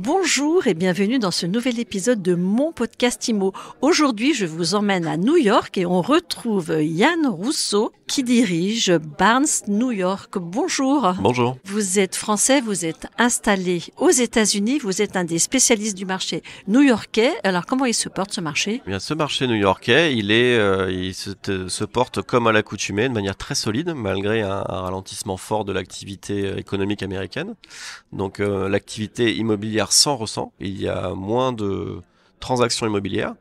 Bonjour et bienvenue dans ce nouvel épisode de mon podcast IMO. Aujourd'hui, je vous emmène à New York et on retrouve Yann Rousseau qui dirige Barnes New York. Bonjour. Bonjour. Vous êtes français, vous êtes installé aux États-Unis, vous êtes un des spécialistes du marché new-yorkais. Alors comment il se porte ce marché ? Eh bien, ce marché new-yorkais, il se porte comme à l'accoutumée, de manière très solide, malgré un ralentissement fort de l'activité économique américaine. Donc l'activité immobilière s'en ressent. Il y a moins de transactions immobilières,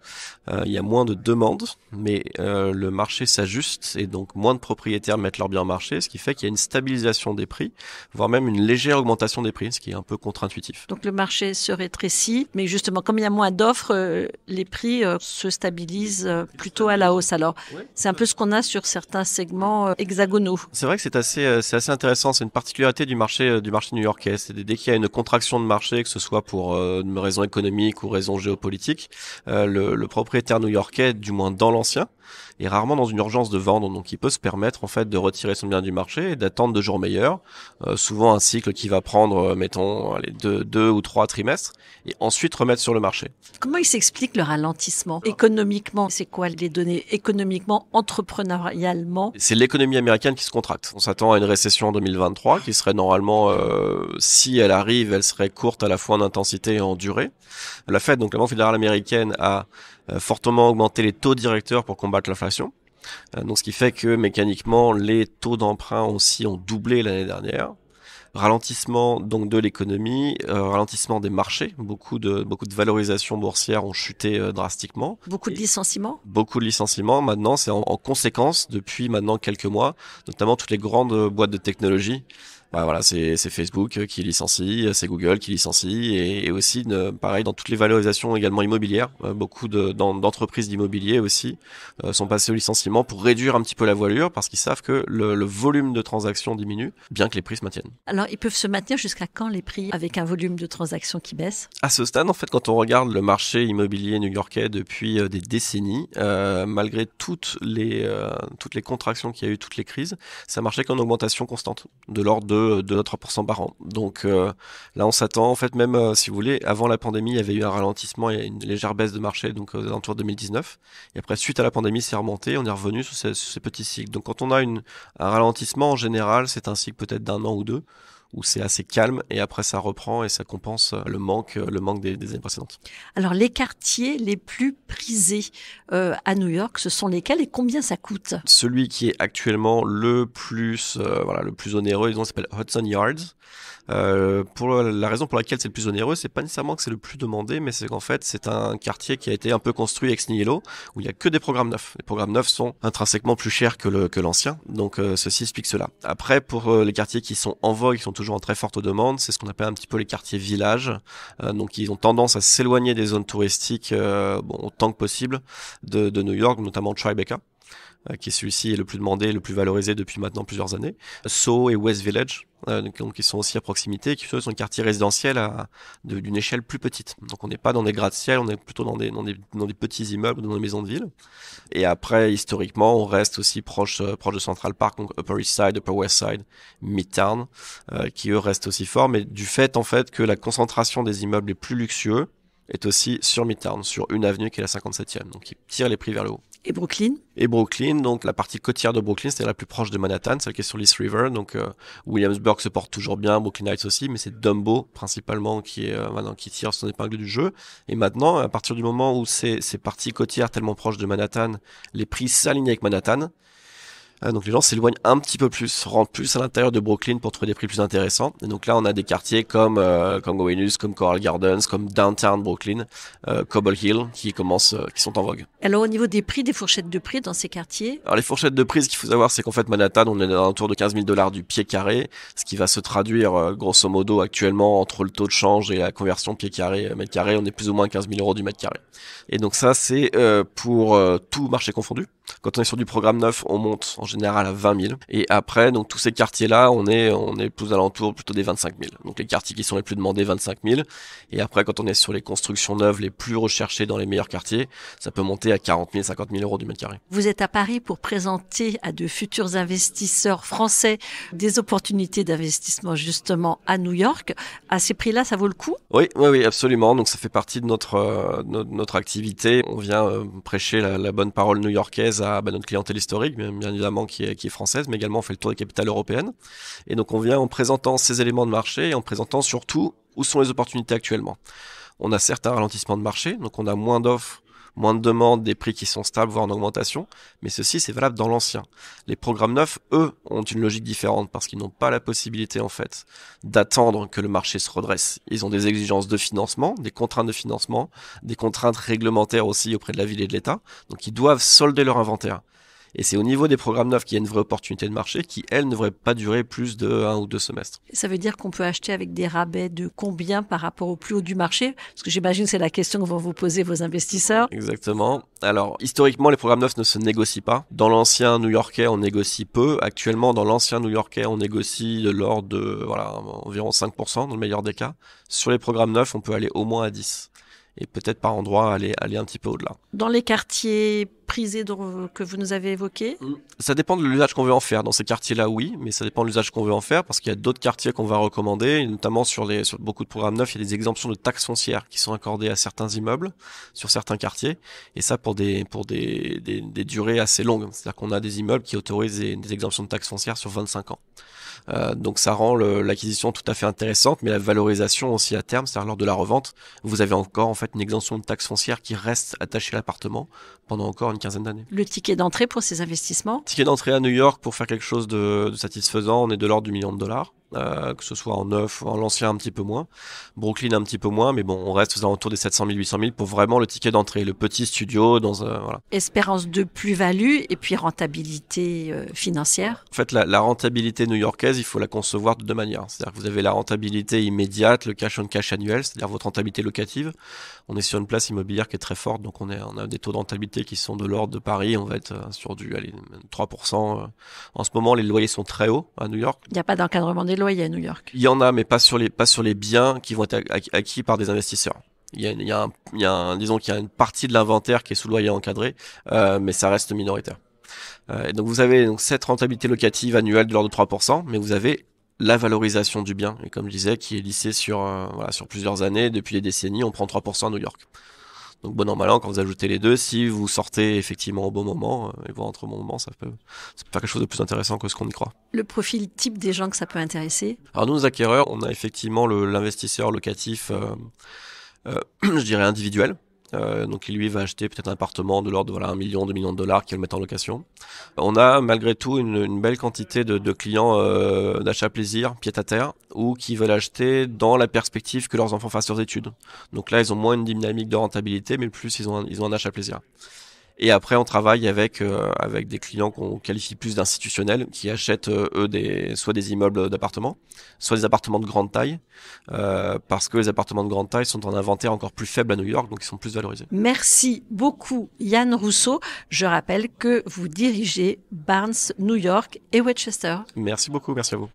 il y a moins de demandes, mais le marché s'ajuste et donc moins de propriétaires mettent leurs biens en marché, ce qui fait qu'il y a une stabilisation des prix, voire même une légère augmentation des prix, ce qui est un peu contre-intuitif. Donc le marché se rétrécit, mais justement comme il y a moins d'offres, les prix se stabilisent plutôt à la hausse. Alors c'est un peu ce qu'on a sur certains segments hexagonaux. C'est vrai que c'est assez intéressant, c'est une particularité du marché new-yorkais. C'est dès qu'il y a une contraction de marché, que ce soit pour une raison économique ou raison géopolitique, le propriétaire new-yorkais, du moins dans l'ancien, est rarement dans une urgence de vendre, donc il peut se permettre en fait de retirer son bien du marché et d'attendre de jours meilleurs, souvent un cycle qui va prendre, mettons, deux ou trois trimestres, et ensuite remettre sur le marché. Comment il s'explique le ralentissement économiquement ? C'est quoi les données économiquement, entrepreneurialement ? C'est l'économie américaine qui se contracte. On s'attend à une récession en 2023 qui serait normalement, si elle arrive, elle serait courte à la fois en intensité et en durée. La Fed, donc la Banque fédérale américaine, a fortement augmenté les taux directeurs pour combattre l'inflation. Donc ce qui fait que mécaniquement les taux d'emprunt aussi ont doublé l'année dernière. Ralentissement donc de l'économie, ralentissement des marchés, beaucoup de valorisations boursières ont chuté drastiquement. Beaucoup de licenciements ? Beaucoup de licenciements. Maintenant, c'est en conséquence depuis maintenant quelques mois, notamment toutes les grandes boîtes de technologie. Voilà, c'est Facebook qui licencie, c'est Google qui licencie, et aussi pareil dans toutes les valorisations également immobilières. Beaucoup d'entreprises d'immobilier aussi sont passées au licenciement pour réduire un petit peu la voilure, parce qu'ils savent que le volume de transactions diminue, bien que les prix se maintiennent. Alors ils peuvent se maintenir jusqu'à quand les prix avec un volume de transactions qui baisse ? À ce stade, en fait, quand on regarde le marché immobilier new-yorkais depuis des décennies, malgré toutes les contractions qu'il y a eu, toutes les crises, ça marchait qu'en augmentation constante, de l'ordre de 2-3% par an. Donc là, on s'attend, en fait, même si vous voulez, avant la pandémie, il y avait eu un ralentissement et une légère baisse de marché, donc aux alentours de 2019. Et après, suite à la pandémie, c'est remonté, on est revenu sur ces petits cycles. Donc quand on a un ralentissement, en général, c'est un cycle peut-être d'un an ou deux, où c'est assez calme, et après ça reprend et ça compense le manque des années précédentes. Alors les quartiers les plus prisés à New York, ce sont lesquels et combien ça coûte ? Celui qui est actuellement le plus onéreux, disons, s'appelle Hudson Yards. Pour la raison pour laquelle c'est le plus onéreux, c'est pas nécessairement que c'est le plus demandé, mais c'est qu'en fait c'est un quartier qui a été un peu construit ex nihilo, où il y a que des programmes neufs. Les programmes neufs sont intrinsèquement plus chers que l'ancien, donc ceci explique cela. Après, pour les quartiers qui sont en vogue, qui sont toujours en très forte demande, c'est ce qu'on appelle un petit peu les quartiers villages, donc ils ont tendance à s'éloigner des zones touristiques autant que possible de New York, notamment Tribeca, qui est celui-ci est le plus demandé, le plus valorisé depuis maintenant plusieurs années. Soho et West Village, donc qui sont aussi à proximité, qui sont des quartiers résidentiels d'une échelle plus petite. Donc on n'est pas dans des gratte-ciel, on est plutôt dans des petits immeubles, dans des maisons de ville. Et après, historiquement, on reste aussi proche de Central Park, donc Upper East Side, Upper West Side, Midtown, qui eux restent aussi forts, mais du fait en fait que la concentration des immeubles les plus luxueux est aussi sur Midtown, sur une avenue qui est la 57e, donc qui tire les prix vers le haut. Et Brooklyn ? Et Brooklyn, donc la partie côtière de Brooklyn, c'est la plus proche de Manhattan, celle qui est sur l'East River, donc Williamsburg se porte toujours bien, Brooklyn Heights aussi, mais c'est Dumbo principalement qui tire son épingle du jeu. Et maintenant, à partir du moment où ces parties côtières tellement proches de Manhattan, les prix s'alignent avec Manhattan, donc les gens s'éloignent un petit peu plus, rentrent plus à l'intérieur de Brooklyn pour trouver des prix plus intéressants. Et donc là, on a des quartiers comme Gowanus, comme Coral Gardens, comme Downtown Brooklyn, Cobble Hill, qui sont en vogue. Alors au niveau des prix, des fourchettes de prix dans ces quartiers ? Alors les fourchettes de prix, ce qu'il faut savoir, c'est qu'en fait Manhattan, on est autour de $15,000 du pied carré, ce qui va se traduire grosso modo actuellement entre le taux de change et la conversion pied carré mètre carré, on est plus ou moins à 15 000 € du mètre carré. Et donc ça, c'est pour tout marché confondu. Quand on est sur du programme neuf, on monte en général à 20 000. Et après, donc tous ces quartiers-là, on est plus alentour plutôt des 25 000. Donc les quartiers qui sont les plus demandés, 25 000. Et après, quand on est sur les constructions neuves les plus recherchées dans les meilleurs quartiers, ça peut monter à 40 000, 50 000 euros du mètre carré. Vous êtes à Paris pour présenter à de futurs investisseurs français des opportunités d'investissement justement à New York. À ces prix-là, ça vaut le coup? Oui, absolument. Donc ça fait partie de notre activité. On vient prêcher la bonne parole new-yorkaise à notre clientèle historique, bien évidemment qui est française, mais également on fait le tour des capitales européennes. Et donc on vient en présentant ces éléments de marché et en présentant surtout où sont les opportunités actuellement. On a certes un ralentissement de marché, donc on a moins d'offres, moins de demandes, des prix qui sont stables, voire en augmentation, mais ceci c'est valable dans l'ancien. Les programmes neufs, eux, ont une logique différente parce qu'ils n'ont pas la possibilité en fait d'attendre que le marché se redresse. Ils ont des exigences de financement, des contraintes de financement, des contraintes réglementaires aussi auprès de la ville et de l'État, donc ils doivent solder leur inventaire. Et c'est au niveau des programmes neufs qu'il y a une vraie opportunité de marché qui, elle, ne devrait pas durer plus de 1 ou 2 semestres. Ça veut dire qu'on peut acheter avec des rabais de combien par rapport au plus haut du marché? Parce que j'imagine que c'est la question que vont vous poser vos investisseurs. Exactement. Alors, historiquement, les programmes neufs ne se négocient pas. Dans l'ancien new-yorkais, on négocie peu. Actuellement, dans l'ancien new-yorkais, on négocie de l'ordre de, environ 5% dans le meilleur des cas. Sur les programmes neufs, on peut aller au moins à 10%. Et peut-être par endroit aller un petit peu au-delà. Dans les quartiers prisés que vous nous avez évoqués? Ça dépend de l'usage qu'on veut en faire. Dans ces quartiers-là, oui, mais ça dépend de l'usage qu'on veut en faire parce qu'il y a d'autres quartiers qu'on va recommander, et notamment sur beaucoup de programmes neufs, il y a des exemptions de taxes foncières qui sont accordées à certains immeubles, sur certains quartiers, et ça pour des durées assez longues. C'est-à-dire qu'on a des immeubles qui autorisent des exemptions de taxes foncières sur 25 ans. Donc ça rend l'acquisition tout à fait intéressante, mais la valorisation aussi à terme, c'est-à-dire lors de la revente, vous avez encore en fait une exemption de taxe foncière qui reste attachée à l'appartement pendant encore une quinzaine d'années. Le ticket d'entrée pour ces investissements? Ticket d'entrée à New York pour faire quelque chose de satisfaisant, on est de l'ordre du $1 000 000, que ce soit en neuf ou en l'ancien un petit peu moins, Brooklyn un petit peu moins, mais bon, on reste aux alentours des 700 000, 800 000 pour vraiment le ticket d'entrée, le petit studio voilà. Espérance de plus-value et puis rentabilité financière. En fait, la rentabilité new-yorkaise, il faut la concevoir de deux manières. C'est-à-dire que vous avez la rentabilité immédiate, le cash on cash annuel, c'est-à-dire votre rentabilité locative. On est sur une place immobilière qui est très forte, donc on a des taux de rentabilité qui sont de l'ordre de Paris, on va être sur du 3%. En ce moment, les loyers sont très hauts à New York. Il n'y a pas d'encadrement des loyers à New York. Il y en a, mais pas sur les biens qui vont être acquis par des investisseurs. Disons qu'il y a une partie de l'inventaire qui est sous loyer encadré, mais ça reste minoritaire. Et donc vous avez cette rentabilité locative annuelle de l'ordre de 3%, mais vous avez la valorisation du bien, et comme je disais, qui est lissée sur plusieurs années, depuis des décennies, on prend 3% à New York. Donc bon an mal an, quand vous ajoutez les deux, si vous sortez effectivement au bon moment, et vous rentrez au bon moment, ça peut faire quelque chose de plus intéressant que ce qu'on y croit. Le profil type des gens que ça peut intéresser? Alors nous, acquéreurs, on a effectivement l'investisseur locatif, je dirais individuel. Donc il lui va acheter peut-être un appartement de l'ordre de $1 million, $2 millions qui va le mettre en location. On a malgré tout une belle quantité de clients d'achat plaisir, pied à terre, ou qui veulent acheter dans la perspective que leurs enfants fassent leurs études. Donc là ils ont moins une dynamique de rentabilité, mais plus ils ont un achat plaisir. Et après, on travaille avec des clients qu'on qualifie plus d'institutionnels, qui achètent soit des immeubles d'appartements, soit des appartements de grande taille, parce que les appartements de grande taille sont en inventaire encore plus faible à New York, donc ils sont plus valorisés. Merci beaucoup Yann Rousseau. Je rappelle que vous dirigez Barnes New York et Westchester. Merci beaucoup, merci à vous.